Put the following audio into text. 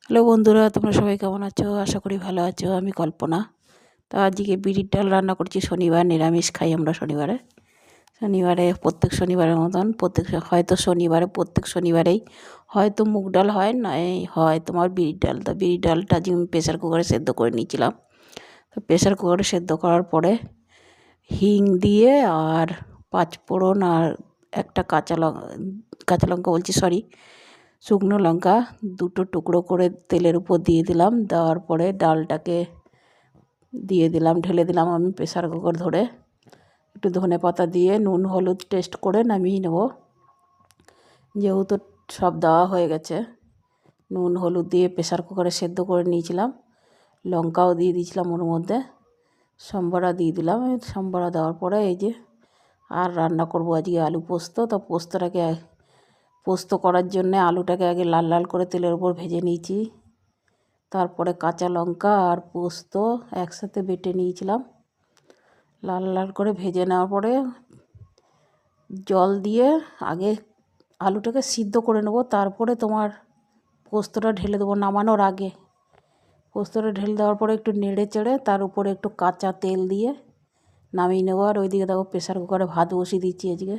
Hello বন্ধুরা, তোমরা সবাই কেমন আছো? আশা করি ভালো আছো। আমি কল্পনা। তো আজকে বিউলির ডাল রান্না করছি। শনিবার, নিরামিষ খাই আমরা শনিবারে। প্রত্যেক শনিবারের মতন প্রত্যেক শনিবারেই হয়তো মুগ ডাল হয়, নয় হয় তোমার বিউলির ডাল। তো বিউলির ডালটা আজকে আমি প্রেসার কুকারে সেদ্ধ করে নিয়েছিলাম। তো প্রেসার কুকারে সেদ্ধ করার পরে হিং দিয়ে আর পাঁচফোড়ন আর একটা কাঁচা লঙ্কা বলছি, সরি, শুকনো লঙ্কা দুটো টুকরো করে তেলের উপর দিয়ে দিলাম। দেওয়ার পরে ডালটাকে দিয়ে দিলাম, ঢেলে দিলাম আমি প্রেসার কুকার ধরে। একটু ধনে পাতা দিয়ে নুন হলুদ টেস্ট করে নামিয়ে নেব। যেহেতু সব দেওয়া হয়ে গেছে, নুন হলুদ দিয়ে প্রেসার কুকারে সেদ্ধ করে নিয়েছিলাম। লঙ্কাও দিয়ে দিয়েছিলাম ওর মধ্যে, সম্বরা দিয়ে দিলাম। সম্বরা দেওয়ার পরে এই যে আর রান্না করব আজকে আলু পোস্ত। তো পোস্ত করার জন্য আলুটাকে আগে লাল লাল করে তেলের উপর ভেজে নিয়েছি। তারপরে কাঁচা লঙ্কা আর পোস্ত একসাথে বেটে নিয়েছিলাম। লাল লাল করে ভেজে নেওয়ার পরে জল দিয়ে আগে আলুটাকে সিদ্ধ করে নেব। তারপরে তোমার পোস্তটা ঢেলে দেবো নামানোর আগে। পোস্তটা ঢেলে দেওয়ার পরে একটু নেড়ে চেড়ে তার উপরে একটু কাঁচা তেল দিয়ে নামিয়ে নেবো। আর ওইদিকে দেখো প্রেসার কুকারে ভাত বসিয়ে দিচ্ছি আজকে।